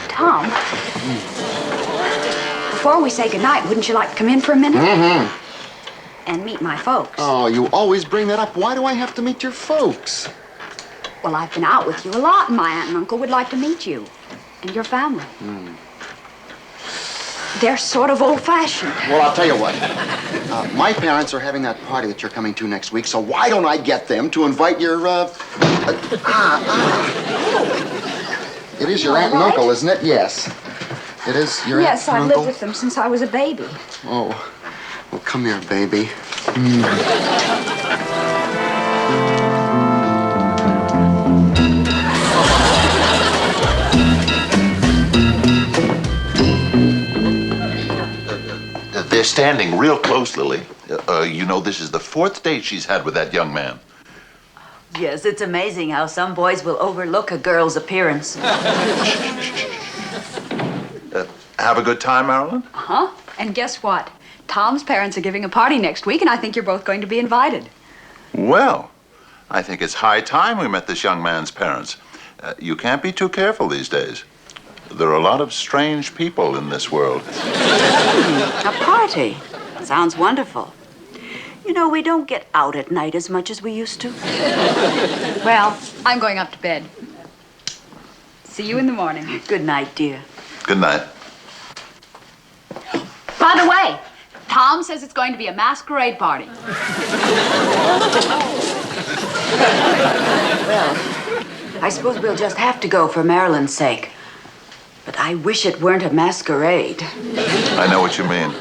Tom, before we say goodnight, wouldn't you like to come in for a minute? And meet my folks. Oh, you always bring that up. Why do I have to meet your folks? Well, I've been out with you a lot, and my aunt and uncle would like to meet you and your family. They're sort of old-fashioned. Well, I'll tell you what. My parents are having that party that you're coming to next week, so why don't I get them to invite your, It is your aunt and uncle, isn't it? Yes. It is your aunt and uncle? Yes, I've lived with them since I was a baby. Oh. Well, come here, baby. They're standing real close, Lily. You know, this is the 4th date she's had with that young man. Yes, it's amazing how some boys will overlook a girl's appearance. Have a good time, Marilyn? Uh-huh. And guess what? Tom's parents are giving a party next week, and I think you're both going to be invited. Well, I think it's high time we met this young man's parents. You can't be too careful these days. There are a lot of strange people in this world. A party? Sounds wonderful. You know, we don't get out at night as much as we used to. Well, I'm going up to bed. See you in the morning. Good night, dear. Good night. By the way, Tom says it's going to be a masquerade party. Well, I suppose we'll just have to go for Marilyn's sake. But I wish it weren't a masquerade. I know what you mean.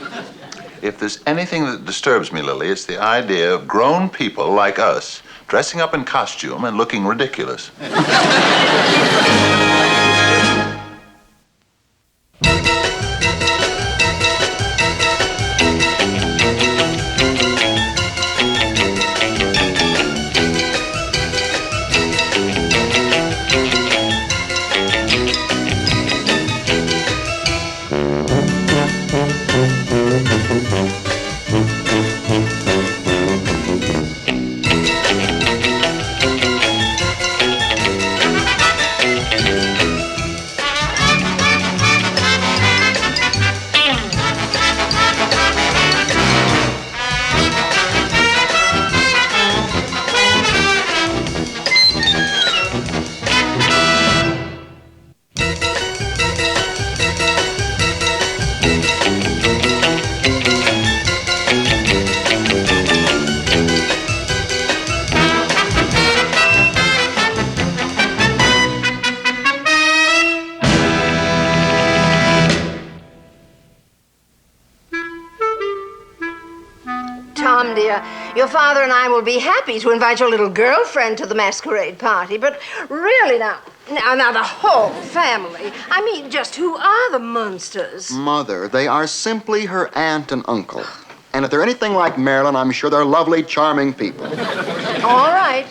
If there's anything that disturbs me, Lily, it's the idea of grown people like us dressing up in costume and looking ridiculous. Tom, dear, your father and I will be happy to invite your little girlfriend to the masquerade party, but really now, the whole family. I mean, just who are the Munsters? Mother, they are simply her aunt and uncle. And if they're anything like Marilyn, I'm sure they're lovely, charming people. All right.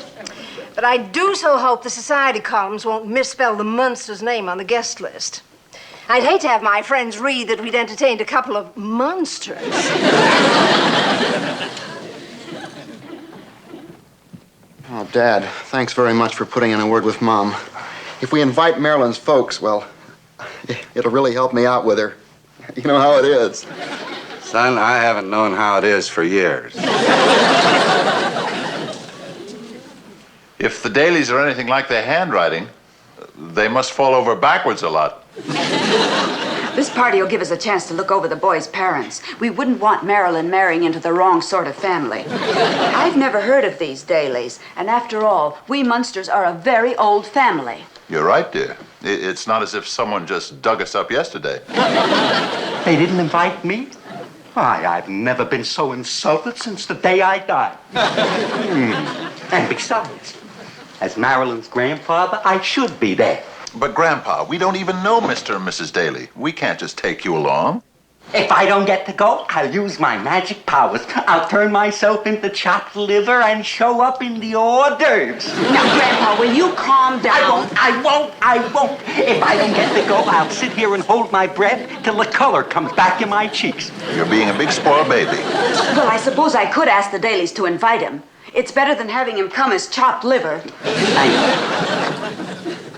But I do so hope the society columns won't misspell the Munsters' name on the guest list. I'd hate to have my friends read that we'd entertained a couple of Munsters. Oh, Dad, thanks very much for putting in a word with Mom. If we invite Marilyn's folks, well, it'll really help me out with her. You know how it is. Son, I haven't known how it is for years. If the dailies are anything like their handwriting, they must fall over backwards a lot. This party will give us a chance to look over the boys' parents. We wouldn't want Marilyn marrying into the wrong sort of family. I've never heard of these dailies, and after all, we Munsters are a very old family. You're right, dear. It's not as if someone just dug us up yesterday. They didn't invite me? Why, I've never been so insulted since the day I died. And besides, as Marilyn's grandfather, I should be there. But, Grandpa, we don't even know Mr. and Mrs. Daly. We can't just take you along. If I don't get to go, I'll use my magic powers. I'll turn myself into chopped liver and show up in the hors d'oeuvres. Now, Grandpa, will you calm down? I won't. If I don't get to go, I'll sit here and hold my breath till the color comes back in my cheeks. You're being a big spoiled baby. Well, I suppose I could ask the Dalys to invite him. It's better than having him come as chopped liver.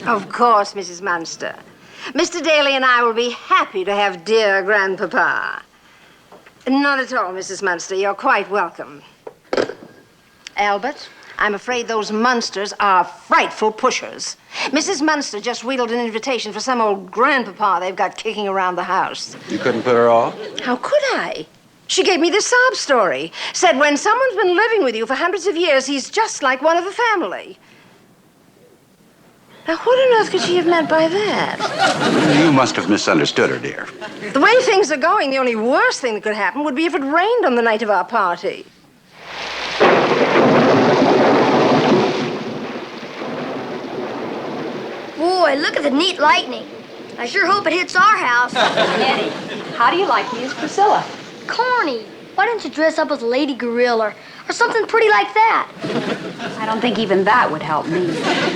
Of course, Mrs. Munster. Mr. Daly and I will be happy to have dear Grandpapa. Not at all, Mrs. Munster. You're quite welcome. Albert, I'm afraid those Munsters are frightful pushers. Mrs. Munster just wheedled an invitation for some old grandpapa they've got kicking around the house. You couldn't put her off? How could I? She gave me the sob story. Said when someone's been living with you for hundreds of years, he's just like one of the family. Now, what on earth could she have meant by that? You must have misunderstood her, dear. The way things are going, the only worst thing that could happen would be if it rained on the night of our party. Boy, look at the neat lightning. I sure hope it hits our house. Eddie, how do you like me as Priscilla? Corny. Why don't you dress up as Lady Gorilla or something pretty like that? I don't think even that would help me.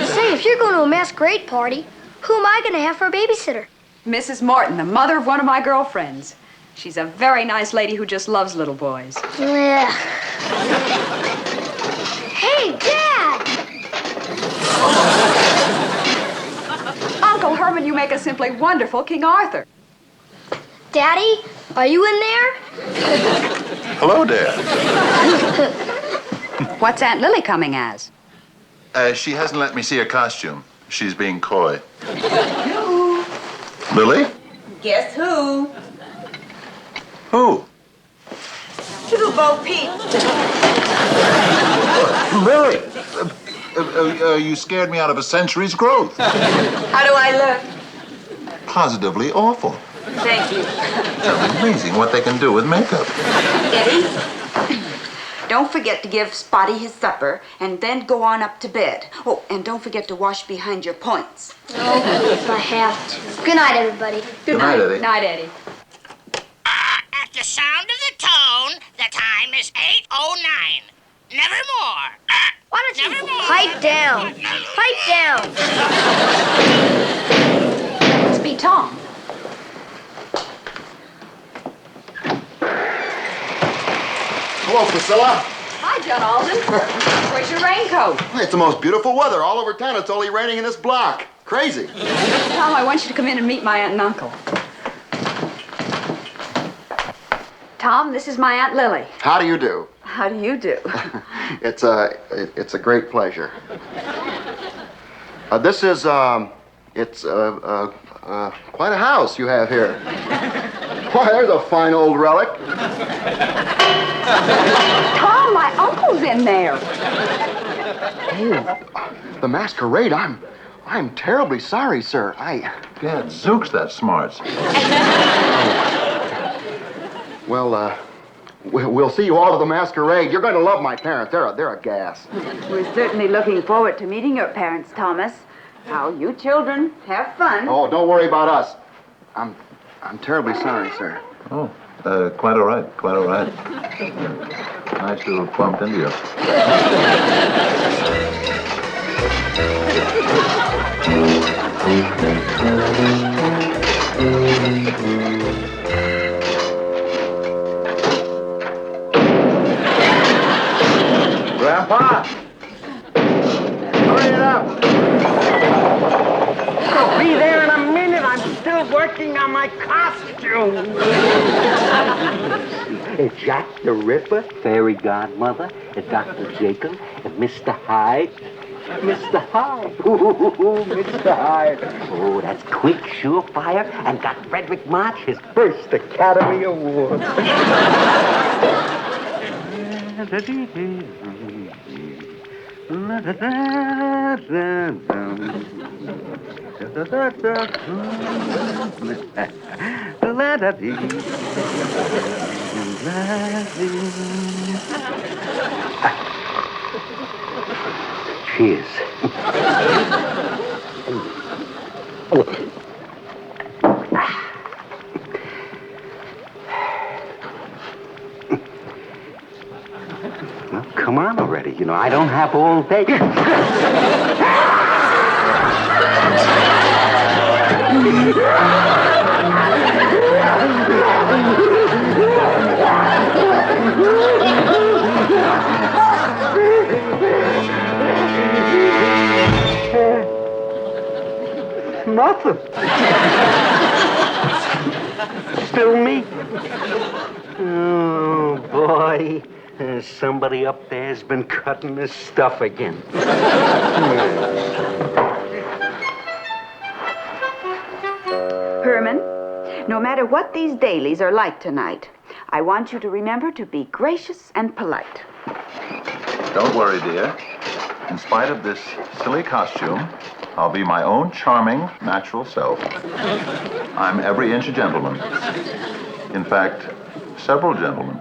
Say, if you're going to a masquerade party, who am I going to have for a babysitter? Mrs. Morton, the mother of one of my girlfriends. She's a very nice lady who just loves little boys. Yeah. Hey, Dad! Uncle Herman, you make a simply wonderful King Arthur. Daddy, are you in there? Hello, Dad. What's Aunt Lily coming as? She hasn't let me see her costume. She's being coy. Lily? Guess who? Who? Two Bo Peep. Lily? You scared me out of a century's growth. How do I look? Positively awful. Thank you. It's amazing what they can do with makeup. Eddie, don't forget to give Spotty his supper and then go on up to bed. Oh, and don't forget to wash behind your points. Oh, if I have to. Good night, everybody. Good night, Eddie. Night, Eddie. At the sound of the tone, the time is 8:09. Never more. Why don't you Never more. pipe down? Pipe down. Must be Tom. Hello, Priscilla. Hi, John Alden. Where's your raincoat? It's the most beautiful weather all over town. It's only raining in this block. Crazy. Tom, I want you to come in and meet my aunt and uncle. Tom, this is my Aunt Lily. How do you do? How do you do? It's a great pleasure. This is quite a house you have here. Why, there's a fine old relic. Tom, my uncle's in there. Oh, the masquerade. I'm terribly sorry, sir. Gad, Zooks, that smarts. Well, we'll see you all at the masquerade. You're going to love my parents. They're a gas. We're certainly looking forward to meeting your parents, Thomas. Now, you children, have fun. Oh, don't worry about us. I'm terribly sorry, sir. Oh, quite all right, quite all right. Nice to have bumped into you. Grandpa! Hurry it up! I'll be there in a minute. I'm still working on my costume. Jack the Ripper, Fairy Godmother, Dr. Jacob, and Mr. Hyde. Mr. Hyde. Ooh, Mr. Hyde. Oh, that's quick, surefire, and got Frederick March his first Academy Award. Cheers. Well, come on already. You know, I don't have all day. nothing. Still me. Oh, boy. Somebody up there's been cutting this stuff again. Herman, no matter what these dailies are like tonight, I want you to remember to be gracious and polite. Don't worry, dear. In spite of this silly costume, I'll be my own charming, natural self. I'm every inch a gentleman. In fact, several gentlemen.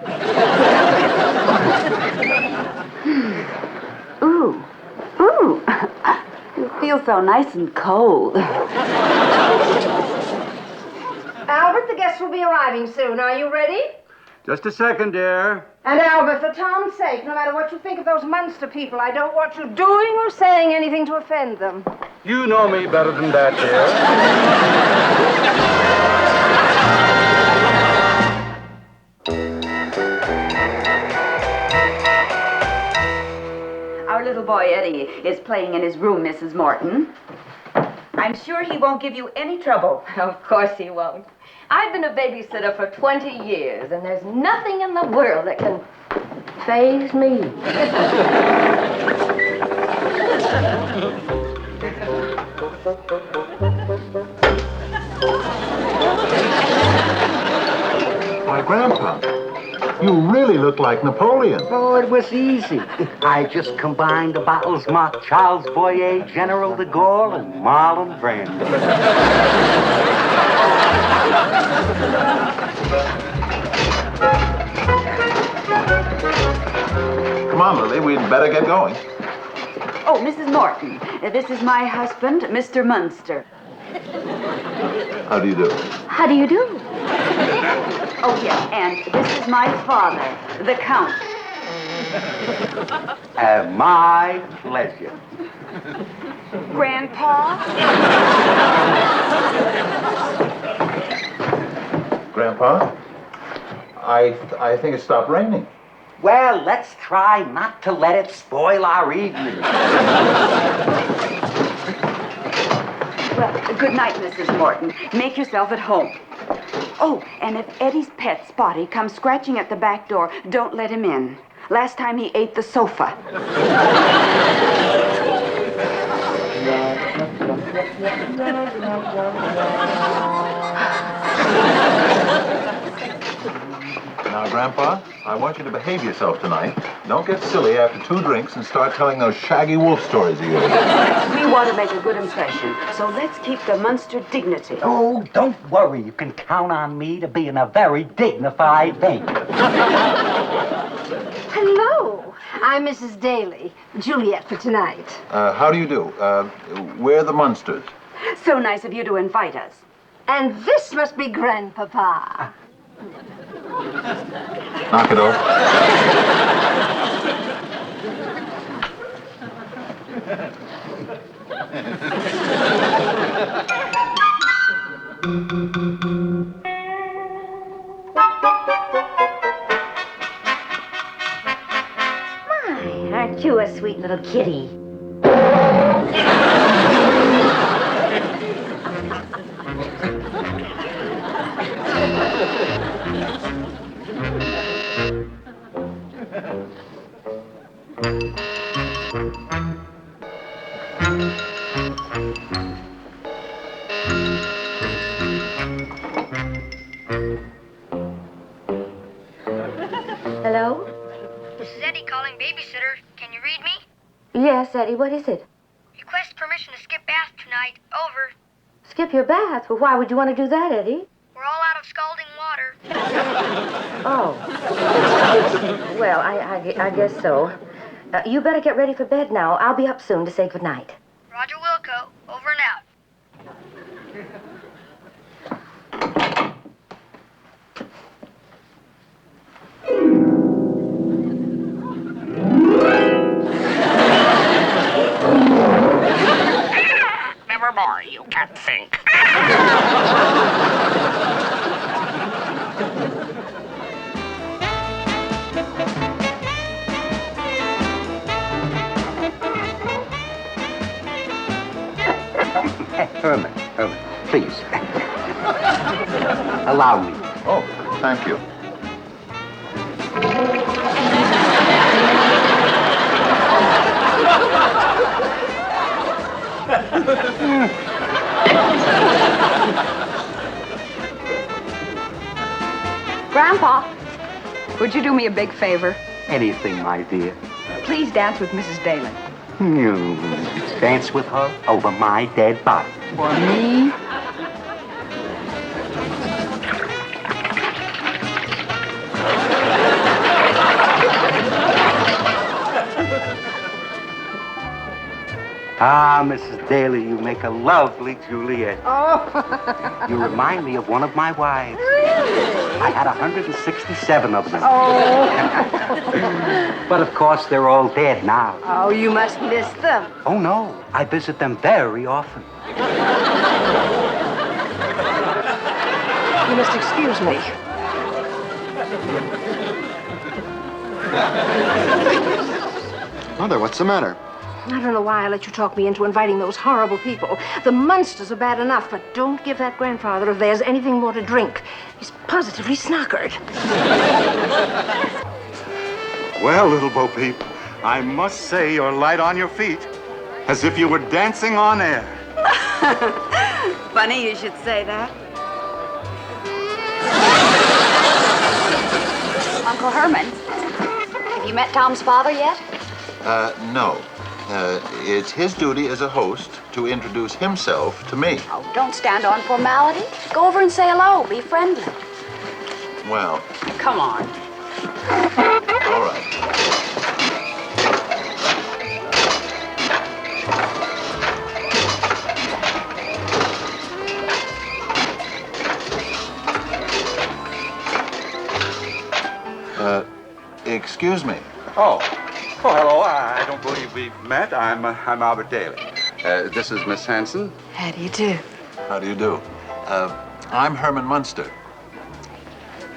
Ooh, ooh. You feel so nice and cold. Albert, the guests will be arriving soon. Are you ready? Just a second, dear. And Albert, for Tom's sake, no matter what you think of those Munster people, I don't want you doing or saying anything to offend them. You know me better than that, dear. Our little boy Eddie is playing in his room, Mrs. Morton. I'm sure he won't give you any trouble. Of course he won't. I've been a babysitter for 20 years, and there's nothing in the world that can faze me. Why, Grandpa, you really look like Napoleon. Oh, it was easy. I just combined the bottles marked Charles Boyer, General de Gaulle, and Marlon Brando. Come on, Lily, we'd better get going. Oh, Mrs. Morton, this is my husband, Mr. Munster. How do you do? How do you do? Oh, yes, and this is my father, the Count. My pleasure. Grandpa? Grandpa, I think it stopped raining. Well, let's try not to let it spoil our evening. Well, good night, Mrs. Morton. Make yourself at home. Oh, and if Eddie's pet, Spotty, comes scratching at the back door, don't let him in. Last time he ate the sofa. Now, Grandpa, I want you to behave yourself tonight. Don't get silly after 2 drinks and start telling those shaggy wolf stories of yours. We want to make a good impression, so let's keep the Munster dignity. Oh, don't worry. You can count on me to be in a very dignified vein. Hello. I'm Mrs. Daly, Juliet for tonight. How do you do? We're the Munsters. So nice of you to invite us. And this must be Grandpapa. Knock it off. My, aren't you a sweet little kitty? Hello? This is Eddie calling babysitter. Can you read me? Yes, Eddie, what is it? Request permission to skip bath tonight. Over. Skip your bath? Well, why would you want to do that, Eddie? We're all out of scalding water. Oh. Well, I guess so. You better get ready for bed now. I'll be up soon to say goodnight. Roger Wilco. Over and out. Nevermore, you can't think. Herman, Please. Allow me. Oh, thank you. Grandpa, would you do me a big favor? Anything, my dear. Please dance with Mrs. Dalen. Dance with her over my dead body. For me? Ah, Mrs. Daly, you make a lovely Juliet. Oh. You remind me of one of my wives. I had 167 of them. Oh. But of course, they're all dead now. Oh, you must miss them. Oh, no. I visit them very often. You must excuse me. Mother, what's the matter? I don't know why I let you talk me into inviting those horrible people. The Munsters are bad enough, but don't give that grandfather of theirs anything more to drink. He's positively snockered. Well, little Bo Peep, I must say you're light on your feet, as if you were dancing on air. Funny you should say that. Uncle Herman, have you met Tom's father yet? No. It's his duty as a host to introduce himself to me. Oh, don't stand on formality. Go over and say hello. Be friendly. Well, Come on. all right. Excuse me. Oh, hello. I don't believe we've met. I'm Albert Daly. This is Miss Hanson. How do you do? How do you do? I'm Herman Munster.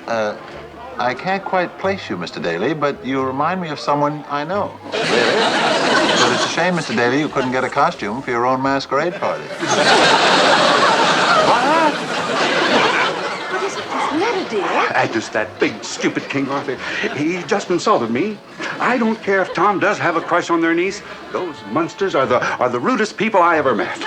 I can't quite place you, Mr. Daly, but you remind me of someone I know. Really? But it's a shame, Mr. Daly, you couldn't get a costume for your own masquerade party. Just that big, stupid King Arthur. He just insulted me. I don't care if Tom does have a crush on their niece. Those Munsters are the rudest people I ever met.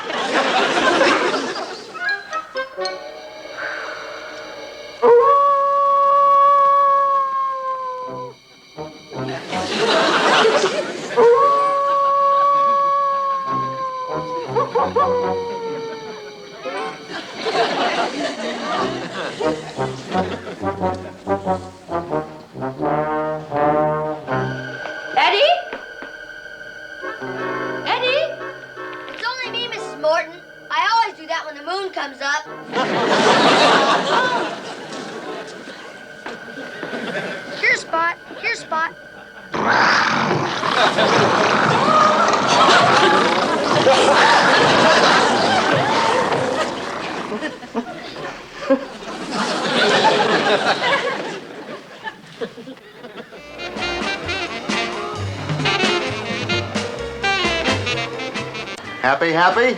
Happy?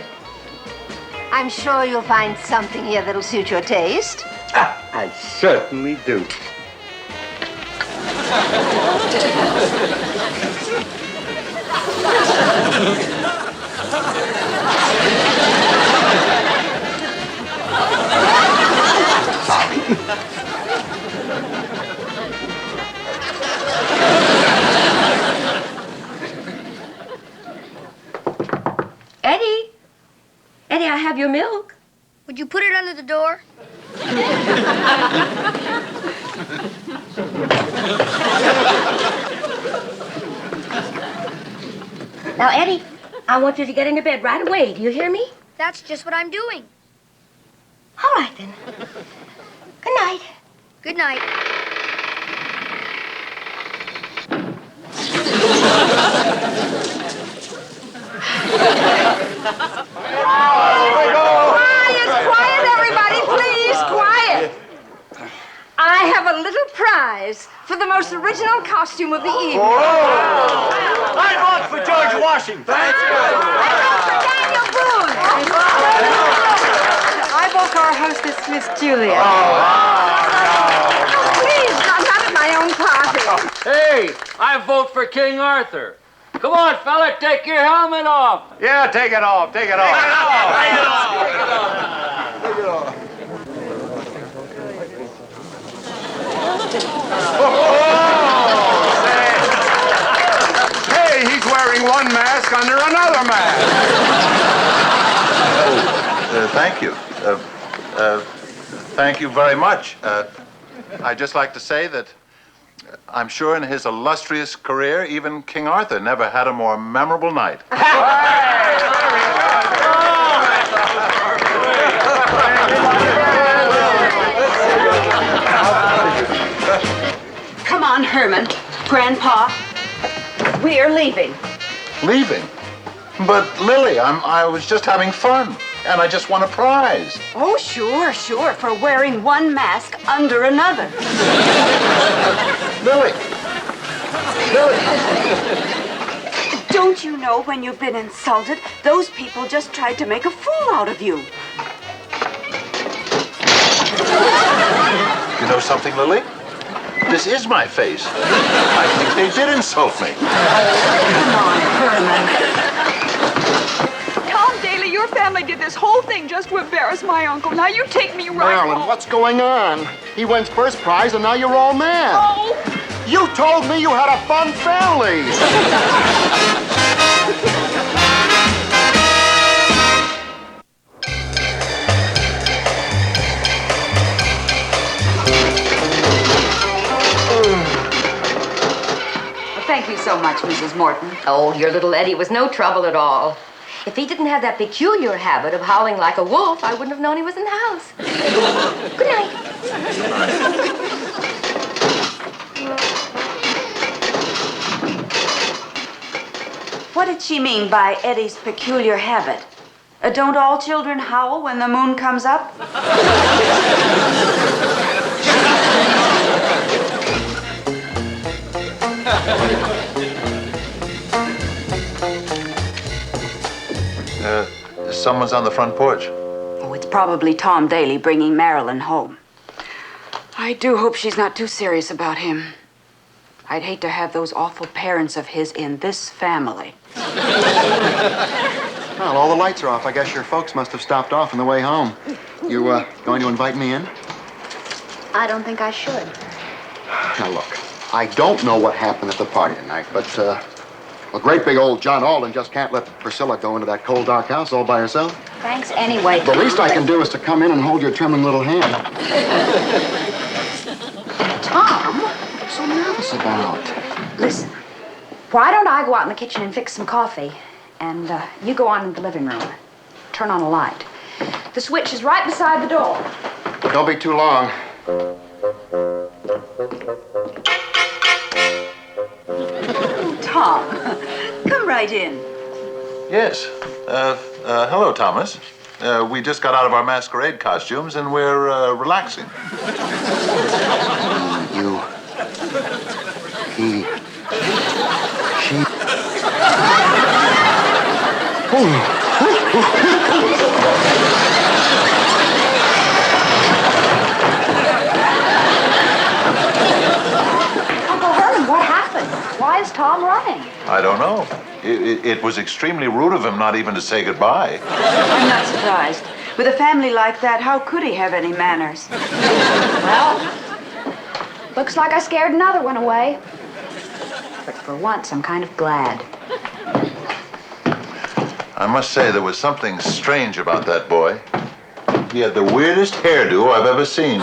I'm sure you'll find something here that'll suit your taste. I certainly do. Eddie, I have your milk. Would you put it under the door? Now, Eddie, I want you to get into bed right away. Do you hear me? That's just what I'm doing. All right, then. Good night. Good night. Quiet, everybody, please, quiet. I have a little prize for the most original costume of the evening. I vote for George Washington. I vote for Daniel Boone. our hostess, Miss Julia. Please, not at my own party. Hey, I vote for King Arthur. Come on, fella, take your helmet off. Yeah, take it off. Take it off. Hey, he's wearing one mask under another mask. Thank you. Thank you very much. I'd just like to say that I'm sure in his illustrious career, even King Arthur never had a more memorable night. Come on, Herman. Grandpa. We are leaving. Leaving? But Lily, I was just having fun, and I just won a prize. Oh, sure, for wearing one mask under another. Lily! Don't you know when you've been insulted, those people just tried to make a fool out of you? You know something, Lily? This is my face. I think they did insult me. Come on, Herman. Tom Daly, your family did this whole thing just to embarrass my uncle. Now you take me right Marilyn, home. what's going on? He wins first prize and now you're all mad. Oh! You told me you had a fun family. Thank you so much, Mrs. Morton. Oh, your little Eddie was no trouble at all. If he didn't have that peculiar habit of howling like a wolf, I wouldn't have known he was in the house. Good night. What did she mean by Eddie's peculiar habit? Don't all children howl when the moon comes up? Someone's on the front porch. Oh, it's probably Tom Daly bringing Marilyn home. I do hope she's not too serious about him. I'd hate to have those awful parents of his in this family. Well, all the lights are off. I guess your folks must have stopped off on the way home. You, going to invite me in? I don't think I should. Now, look, I don't know what happened at the party tonight, but, well, great big old John Alden just can't let Priscilla go into that cold, dark house all by herself. Thanks anyway. The least I can do is to come in and hold your trembling little hand. Tom? What are you so nervous about? Listen, why don't I go out in the kitchen and fix some coffee, and you go on in the living room. Turn on a light. The switch is right beside the door. Don't be too long. Tom, come right in. Yes. Hello, Thomas. We just got out of our masquerade costumes and we're relaxing. You. He. She. Uncle Herman, what happened? Why is Tom running? I don't know. It was extremely rude of him not even to say goodbye. I'm not surprised. With a family like that, how could he have any manners? Well, looks like I scared another one away. But for once, I'm kind of glad. I must say there was something strange about that boy. He had the weirdest hairdo I've ever seen.